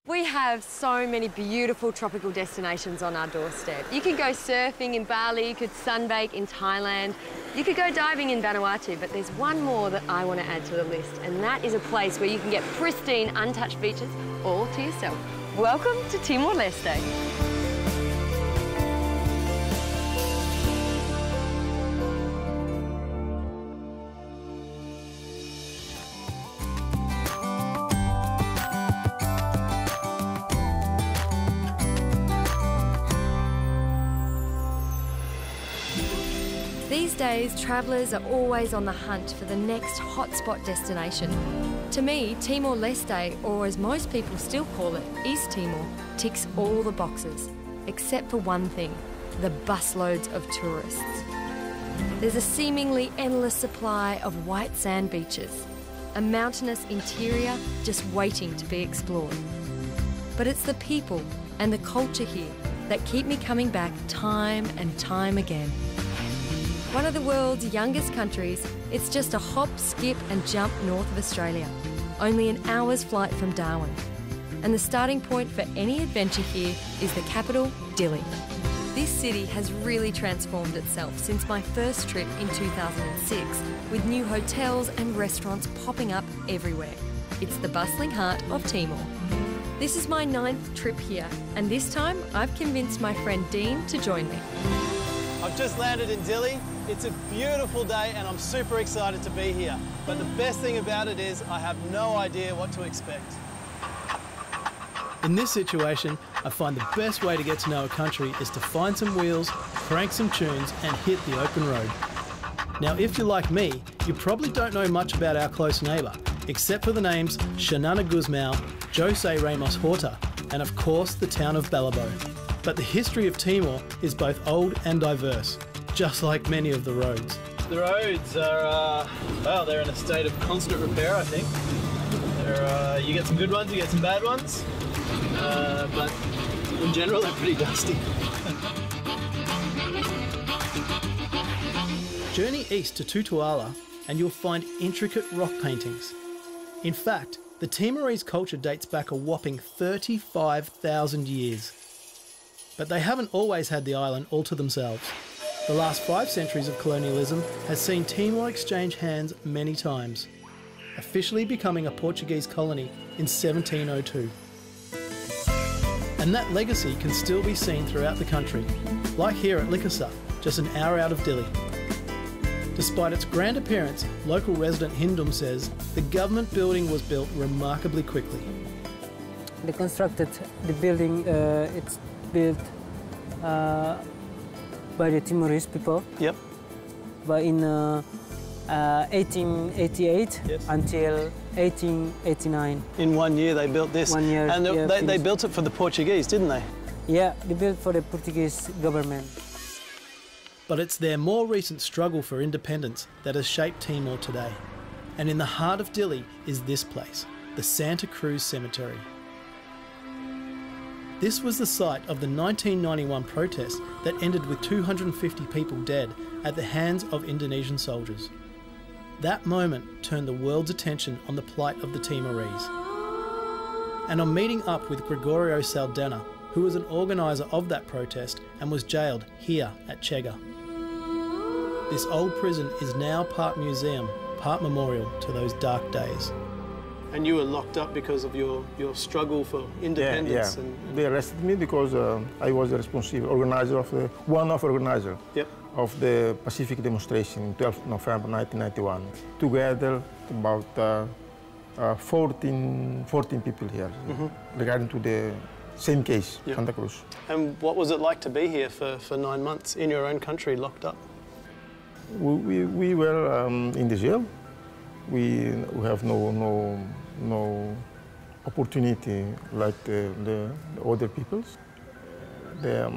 We have so many beautiful tropical destinations on our doorstep. You could go surfing in Bali, you could sunbake in Thailand, you could go diving in Vanuatu, but there's one more that I want to add to the list, and that is a place where you can get pristine, untouched beaches all to yourself. Welcome to Timor Leste. These days, travellers are always on the hunt for the next hotspot destination. To me, Timor Leste, or as most people still call it, East Timor, ticks all the boxes, except for one thing: the busloads of tourists. There's a seemingly endless supply of white sand beaches, a mountainous interior just waiting to be explored. But it's the people and the culture here that keep me coming back time and time again. One of the world's youngest countries, it's just a hop, skip and jump north of Australia, only an hour's flight from Darwin. And the starting point for any adventure here is the capital, Dili. This city has really transformed itself since my first trip in 2006, with new hotels and restaurants popping up everywhere. It's the bustling heart of Timor. This is my 9th trip here, and this time I've convinced my friend Dean to join me. I've just landed in Dili. It's a beautiful day and I'm super excited to be here. But the best thing about it is I have no idea what to expect. In this situation, I find the best way to get to know a country is to find some wheels, crank some tunes and hit the open road. Now, if you're like me, you probably don't know much about our close neighbour, except for the names Xanana Guzmão, Jose Ramos Horta, and of course the town of Balibo. But the history of Timor is both old and diverse, just like many of the roads. The roads are, well, they're in a state of constant repair, I think. You get some good ones, you get some bad ones, but in general they're pretty dusty. Journey east to Tutuala and you'll find intricate rock paintings. In fact, the Timorese culture dates back a whopping 35,000 years. But they haven't always had the island all to themselves. The last 5 centuries of colonialism has seen Timor exchange hands many times, officially becoming a Portuguese colony in 1702. And that legacy can still be seen throughout the country, like here at Likasa, just an hour out of Dili. Despite its grand appearance, local resident Hindum says the government building was built remarkably quickly. They constructed the building, it's built by the Timorese people. Yep. But in 1888 yes. Until 1889. In 1 year they built this. 1 year. And yeah, they built it for the Portuguese, didn't they? Yeah, they built for the Portuguese government. But it's their more recent struggle for independence that has shaped Timor today. And in the heart of Dili is this place, the Santa Cruz Cemetery. This was the site of the 1991 protest that ended with 250 people dead at the hands of Indonesian soldiers. That moment turned the world's attention on the plight of the Timorese. And I'm meeting up with Gregorio Saldana, who was an organiser of that protest and was jailed here at Chega. This old prison is now part museum, part memorial to those dark days. And you were locked up because of your struggle for independence. Yeah. They arrested me because I was the responsible organizer of the organizer yep. of the Pacific demonstration, 12 November 1991. Together, about 14 people here regarding to the same case, yep. Santa Cruz. And what was it like to be here for 9 months in your own country, locked up? We were in the jail. We have no opportunity like the other peoples. The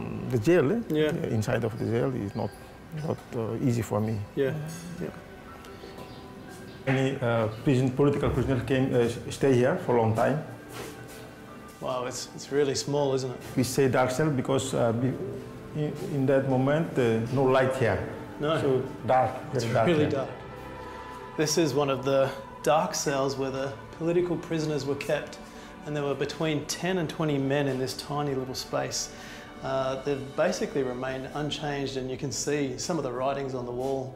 jail, yeah. Inside of the jail is not easy for me. Yeah. Yeah. Many political prisoners stay here for a long time. Wow, it's really small, isn't it? We say dark cell because in that moment no light here. No. So dark. It's really dark. This is one of the dark cells where the political prisoners were kept. and there were between 10 and 20 men in this tiny little space. They've basically remained unchanged, and you can see some of the writings on the wall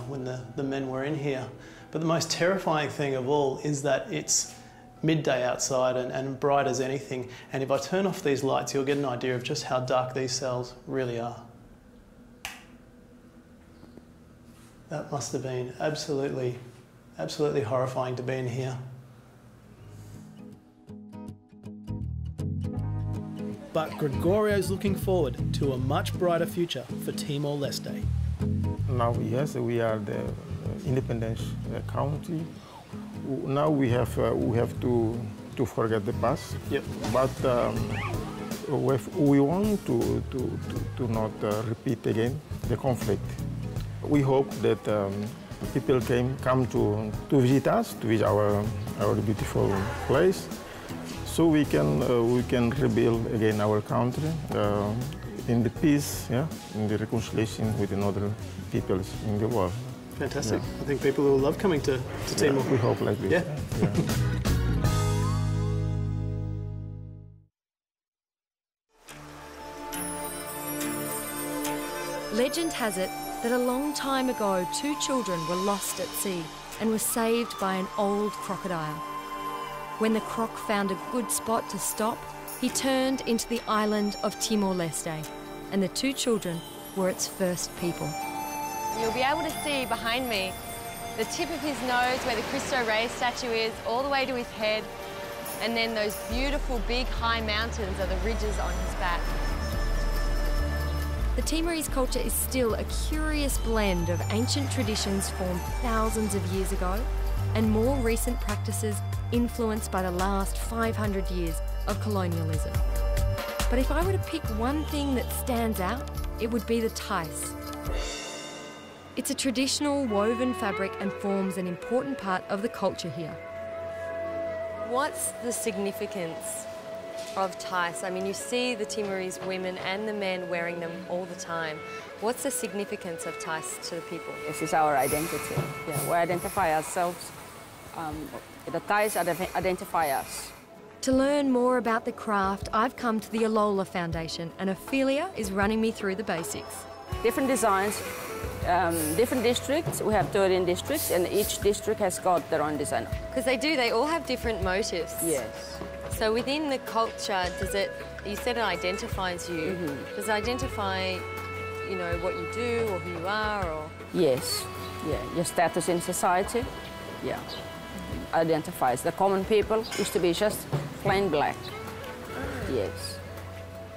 when the men were in here. But the most terrifying thing of all is that it's midday outside and bright as anything, and if I turn off these lights you'll get an idea of just how dark these cells really are. That must have been absolutely horrifying to be in here. But Gregorio's looking forward to a much brighter future for Timor Leste. Now, yes, we are the independent country. Now we have to forget the past. Yep. But we want to not repeat again the conflict. We hope that people come to visit us, to visit our beautiful place, so we can rebuild again our country in the peace, yeah, in the reconciliation with another peoples in the world. Fantastic. Yeah. I think people will love coming to Timor. Yeah, we hope like this. Yeah. Yeah. Legend has it that a long time ago, 2 children were lost at sea and were saved by an old crocodile. When the croc found a good spot to stop, he turned into the island of Timor Leste, and the 2 children were its first people. You'll be able to see behind me the tip of his nose where the Cristo Rey statue is, all the way to his head, and then those beautiful big high mountains are the ridges on his back. The Timorese culture is still a curious blend of ancient traditions formed thousands of years ago and more recent practices influenced by the last 500 years of colonialism. But if I were to pick one thing that stands out, it would be the tais. It's a traditional woven fabric and forms an important part of the culture here. What's the significance of tais? I mean, you see the Timorese women and the men wearing them all the time. What's the significance of tais to the people? This is our identity. Yeah, we identify ourselves. The tais identify us. To learn more about the craft, I've come to the Alola Foundation, and Ophelia is running me through the basics. Different designs, different districts. We have 13 districts, and each district has got their own design. Because they all have different motifs. Yes. So within the culture, you said it identifies you. Mm-hmm. Does it identify, you know, what you do or who you are, or? Yes, yeah, your status in society, yeah. Identifies. The common people used to be just plain black. Yes.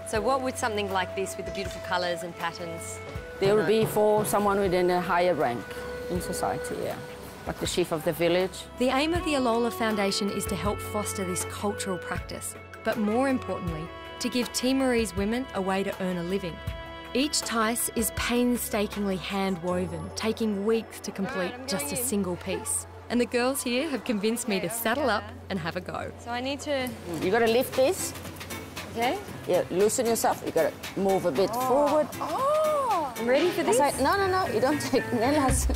So what would something like this with the beautiful colours and patterns? They would be for someone within a higher rank in society, yeah. Like the chief of the village. The aim of the Alola Foundation is to help foster this cultural practice, but more importantly, to give Timorese women a way to earn a living. Each tais is painstakingly hand-woven, taking weeks to complete just a single piece. And the girls here have convinced me to saddle up and have a go. So I need to... You got to lift this. Okay. Yeah, loosen yourself. You got to move a bit forward. Oh! I'm ready for this? No, you don't take Nella's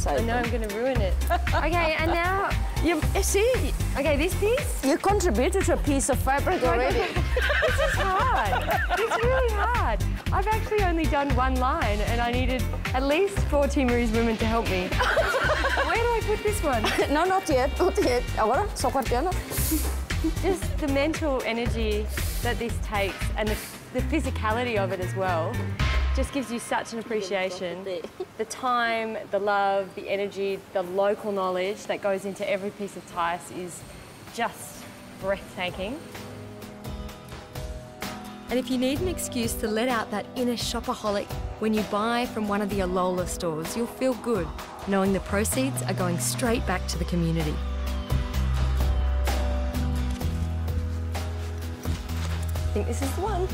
side. I know I'm going to ruin it. Okay, and now... You see? Okay, this piece? You contributed to a piece of fabric already. This is hard. It's really hard. I've actually only done one line, and I needed at least 4 Timorese women to help me. Where do I put this one? No, not yet. Not yet. Agora, só cordial. Just the mental energy that this takes and the physicality of it as well just gives you such an appreciation. The time, the love, the energy, the local knowledge that goes into every piece of tais is just breathtaking. And if you need an excuse to let out that inner shopaholic when you buy from one of the Alola stores, you'll feel good knowing the proceeds are going straight back to the community. I think this is the one.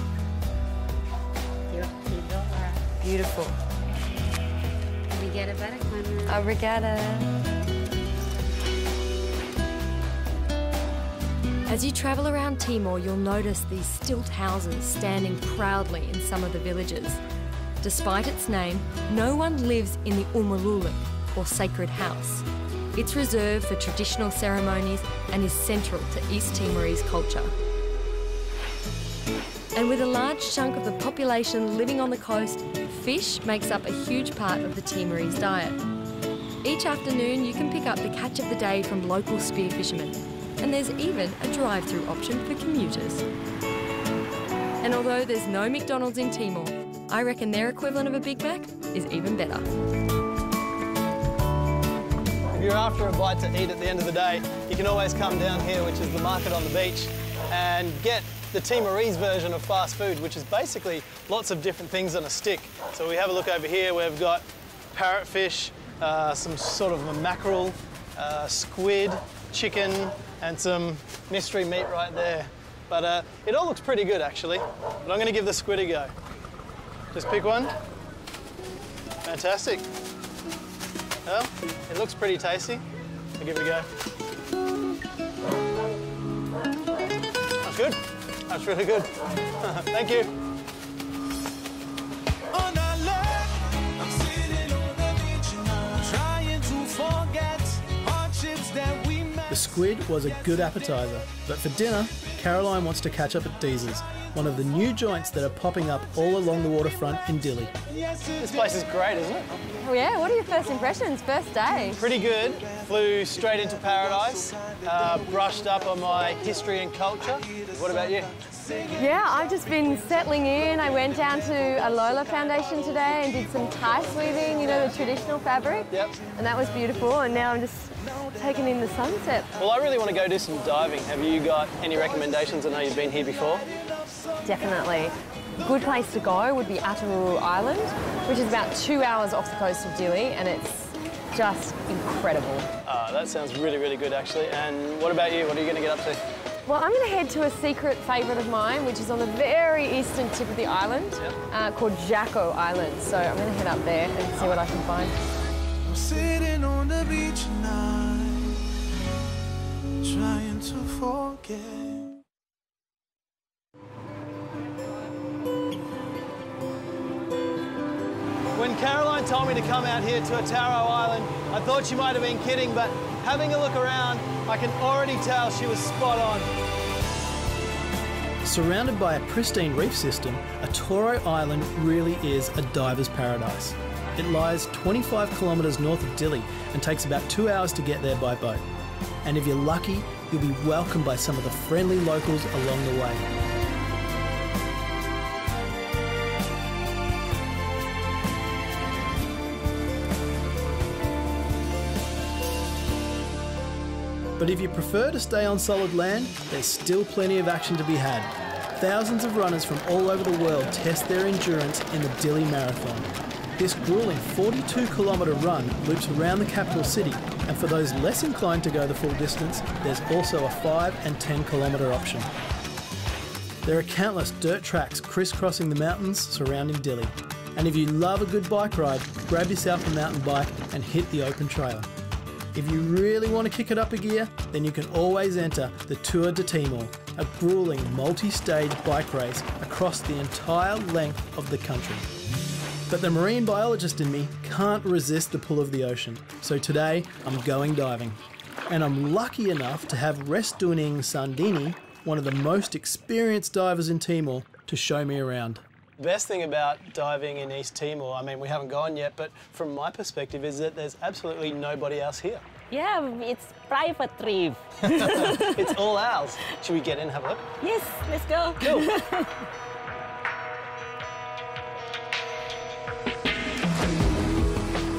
Beautiful. Obrigada. As you travel around Timor, you'll notice these stilt houses standing proudly in some of the villages. Despite its name, no one lives in the Umululik, or sacred house. It's reserved for traditional ceremonies and is central to East Timorese culture. And with a large chunk of the population living on the coast, fish makes up a huge part of the Timorese diet. Each afternoon you can pick up the catch of the day from local spear fishermen, and there's even a drive-through option for commuters. And although there's no McDonald's in Timor, I reckon their equivalent of a Big Mac is even better. If you're after a bite to eat at the end of the day, you can always come down here, which is the market on the beach, and get the Timorese version of fast food, which is basically lots of different things on a stick. So we have a look over here, we've got parrotfish, some sort of a mackerel, squid, chicken, and some mystery meat right there. But it all looks pretty good, actually. But I'm going to give the squid a go. Just pick one. Fantastic. Well, it looks pretty tasty. I'll give it a go. That's good. That's really good. Thank you. The squid was a good appetizer, but for dinner, Caroline wants to catch up at Deeze's, one of the new joints that are popping up all along the waterfront in Dili. This place is great, isn't it? Oh yeah, what are your first impressions, first day? Pretty good. Flew straight into paradise, brushed up on my history and culture. What about you? Yeah, I've just been settling in. I went down to Alola Foundation today and did some tie weaving, you know, the traditional fabric. Yep. And that was beautiful, and now I'm just taking in the sunset. Well, I really want to go do some diving. Have you got any recommendations? I know you've been here before. Definitely. A good place to go would be Ataru Island, which is about 2 hours off the coast of Dili, and it's just incredible. That sounds really, really good, actually. And what about you? What are you going to get up to? Well, I'm going to head to a secret favourite of mine, which is on the very eastern tip of the island, called Jacko Island. So I'm going to head up there and see what I can find. I'm sitting on the beach tonight, trying to forget. When Caroline told me to come out here to Otaro Island, I thought she might have been kidding, but having a look around, I can already tell she was spot on. Surrounded by a pristine reef system, Otaro Island really is a diver's paradise. It lies 25 kilometres north of Dili and takes about 2 hours to get there by boat. And if you're lucky, you'll be welcomed by some of the friendly locals along the way. But if you prefer to stay on solid land, there's still plenty of action to be had. Thousands of runners from all over the world test their endurance in the Dili Marathon. This grueling 42-kilometre run loops around the capital city, and for those less inclined to go the full distance, there's also a 5 and 10-kilometre option. There are countless dirt tracks crisscrossing the mountains surrounding Dili. And if you love a good bike ride, grab yourself a mountain bike and hit the open trail. If you really want to kick it up a gear, then you can always enter the Tour de Timor, a grueling multi-stage bike race across the entire length of the country. But the marine biologist in me can't resist the pull of the ocean, so today I'm going diving. And I'm lucky enough to have Restuning Sandini, one of the most experienced divers in Timor, to show me around. The best thing about diving in East Timor, I mean, we haven't gone yet, but from my perspective is that there's absolutely nobody else here. Yeah, it's private trip. It's all ours. Should we get in and have a look? Yes, let's go. Cool.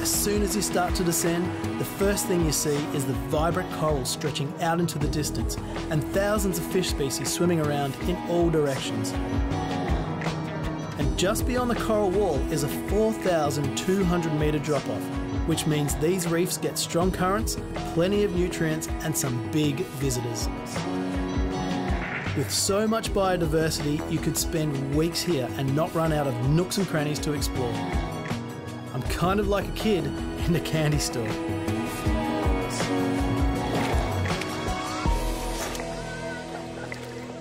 As soon as you start to descend, the first thing you see is the vibrant coral stretching out into the distance and thousands of fish species swimming around in all directions. And just beyond the coral wall is a 4,200-metre drop-off, which means these reefs get strong currents, plenty of nutrients and some big visitors. With so much biodiversity, you could spend weeks here and not run out of nooks and crannies to explore. I'm kind of like a kid in a candy store.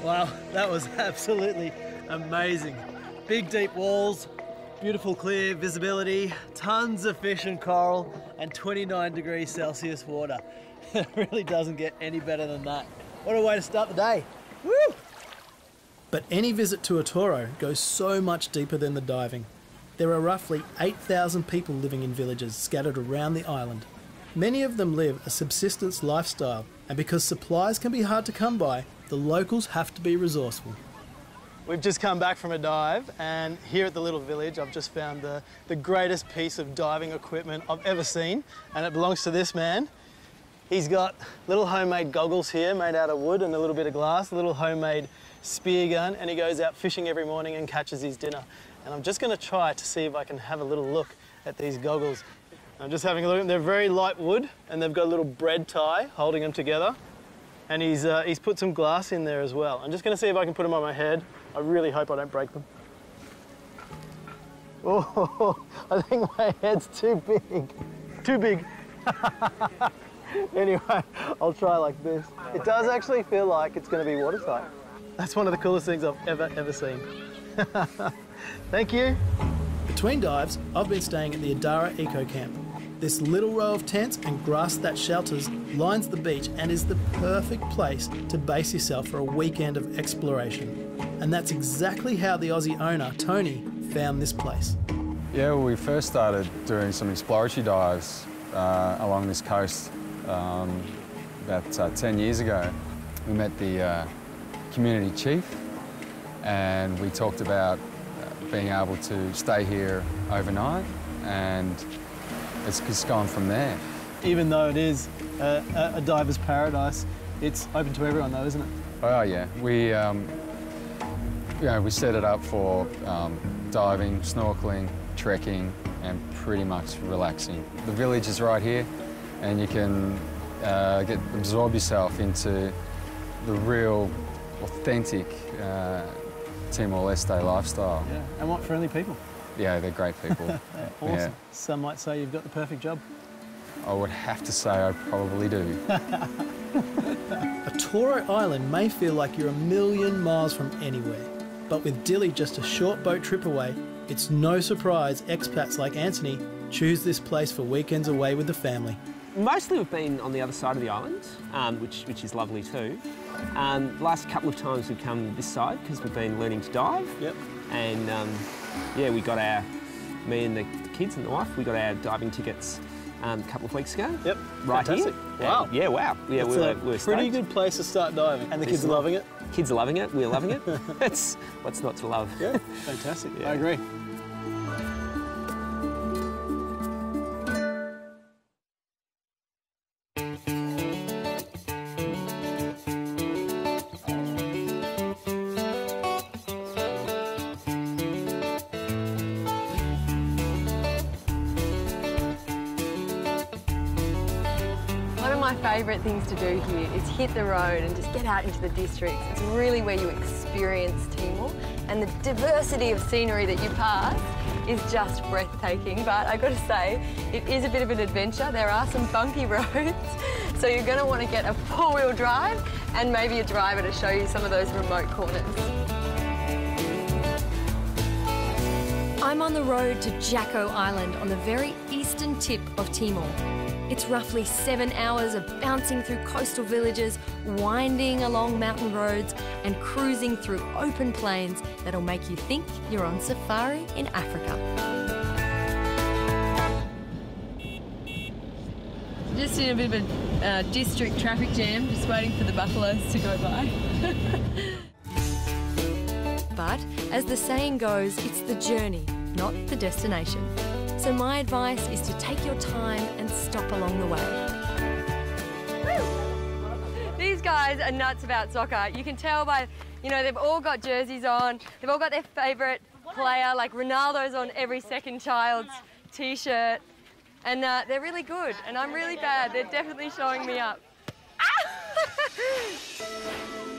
Wow, that was absolutely amazing. Big deep walls, Beautiful clear visibility, tons of fish and coral, and 29 degrees Celsius water. It really doesn't get any better than that. What a way to start the day. Woo! But any visit to Otoro goes so much deeper than the diving. There are roughly 8,000 people living in villages scattered around the island. Many of them live a subsistence lifestyle, and because supplies can be hard to come by, the locals have to be resourceful. We've just come back from a dive, and here at the little village I've just found the greatest piece of diving equipment I've ever seen, and it belongs to this man. He's got little homemade goggles here made out of wood and a little bit of glass, a little homemade spear gun, and he goes out fishing every morning and catches his dinner. And I'm just going to try to see if I can have a little look at these goggles. I'm just having a look at them. They're very light wood, and they've got a little bread tie holding them together. And he's put some glass in there as well. I'm just going to see if I can put them on my head. I really hope I don't break them. Oh, I think my head's too big. Too big. Anyway, I'll try like this. It does actually feel like it's going to be watertight. That's one of the coolest things I've ever seen. Thank you. Between dives, I've been staying at the Negara Eco Camp. This little row of tents and grass-thatched shelters lines the beach and is the perfect place to base yourself for a weekend of exploration. And that's exactly how the Aussie owner, Tony, found this place. Yeah, well, we first started doing some exploratory dives along this coast about 10 years ago. We met the community chief and we talked about being able to stay here overnight, and it's just gone from there. Even though it is a diver's paradise, it's open to everyone though, isn't it? Oh yeah, we set it up for diving, snorkeling, trekking, and pretty much relaxing. The village is right here, and you can absorb yourself into the real, authentic Timor Leste lifestyle. Yeah, and what friendly people. Yeah, they're great people. Awesome. Yeah. Some might say you've got the perfect job. I would have to say I probably do. Otoro Island may feel like you're a million miles from anywhere, but with Dili just a short boat trip away, it's no surprise expats like Anthony choose this place for weekends away with the family. Mostly we've been on the other side of the island, which is lovely too. The last couple of times we've come this side because we've been learning to dive. Yep. And yeah, we got me and the kids and the wife, we got our diving tickets a couple of weeks ago. Yep. Right. Fantastic. Here. Wow. Yeah, wow. Yeah, we're pretty good place to start diving. And the kids are loving it? Kids are loving it, we're loving it. What's not to love? Yeah, fantastic. Yeah. I agree. Favourite things to do here is hit the road and just get out into the districts. It's really where you experience Timor, and the diversity of scenery that you pass is just breathtaking. But I've got to say, it is a bit of an adventure. There are some bumpy roads, so you're going to want to get a four-wheel drive and maybe a driver to show you some of those remote corners. I'm on the road to Jacko Island on the very eastern tip of Timor. It's roughly 7 hours of bouncing through coastal villages, winding along mountain roads, and cruising through open plains that'll make you think you're on safari in Africa. Just in a bit of a district traffic jam, just waiting for the buffaloes to go by. But, as the saying goes, it's the journey, not the destination. So my advice is to take your time and stop along the way. These guys are nuts about soccer. You can tell by, they've all got jerseys on. They've all got their favourite player, like Ronaldo's on every second child's T-shirt. And they're really good, and I'm really bad. They're definitely showing me up.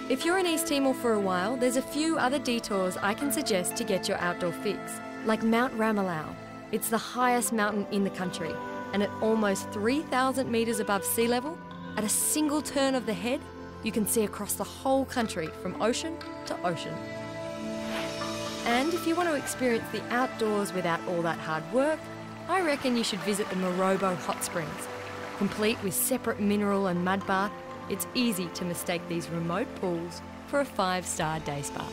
If you're in East Timor for a while, there's a few other detours I can suggest to get your outdoor fix, like Mount Ramalau. It's the highest mountain in the country, and at almost 3,000 metres above sea level, at a single turn of the head, you can see across the whole country from ocean to ocean. And if you want to experience the outdoors without all that hard work, I reckon you should visit the Morobo Hot Springs. Complete with separate mineral and mud bath, it's easy to mistake these remote pools for a 5-star day spa.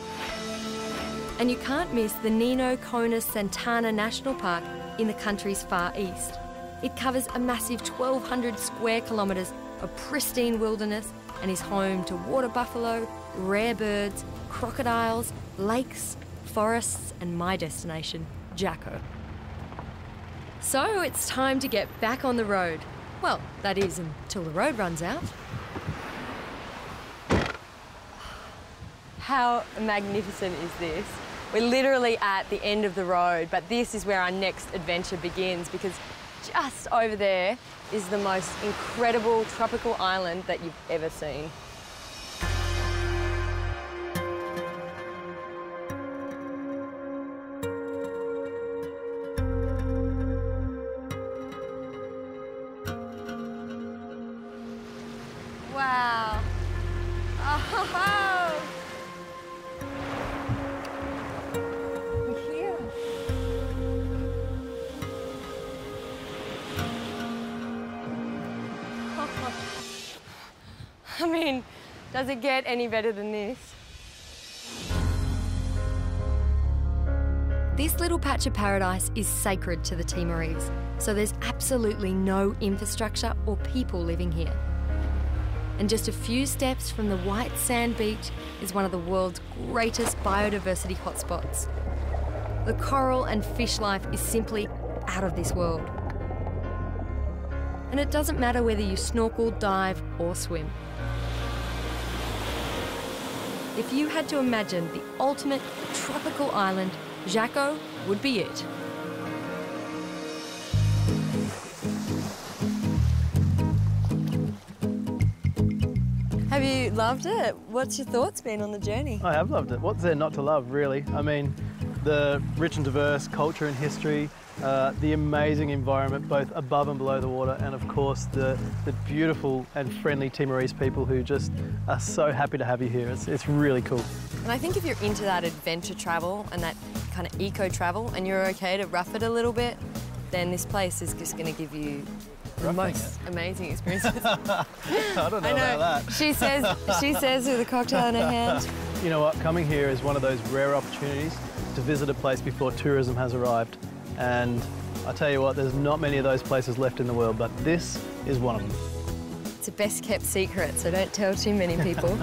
And you can't miss the Nino Kona Santana National Park in the country's far east. It covers a massive 1,200 square kilometres of pristine wilderness and is home to water buffalo, rare birds, crocodiles, lakes, forests, and my destination, Jacko. So it's time to get back on the road. Well, that is until the road runs out. How magnificent is this? We're literally at the end of the road, but this is where our next adventure begins, because just over there is the most incredible tropical island that you've ever seen. Wow. Oh. Here. I mean, does it get any better than this? This little patch of paradise is sacred to the Timorese, so there's absolutely no infrastructure or people living here. And just a few steps from the white sand beach is one of the world's greatest biodiversity hotspots. The coral and fish life is simply out of this world. And it doesn't matter whether you snorkel, dive or swim. If you had to imagine the ultimate tropical island, Jacko would be it. Have you loved it? What's your thoughts been on the journey? I have loved it. What's there not to love, really? I mean, the rich and diverse culture and history, the amazing environment both above and below the water, and of course the beautiful and friendly Timorese people who just are so happy to have you here. It's really cool. And I think if you're into that adventure travel and that kind of eco travel and you're okay to rough it a little bit, then this place is just going to give you the most amazing experiences. I don't know about that. She says with a cocktail in her hand. You know what, coming here is one of those rare opportunities to visit a place before tourism has arrived. And I tell you what, there's not many of those places left in the world, but this is one of them. It's a best kept secret, so don't tell too many people.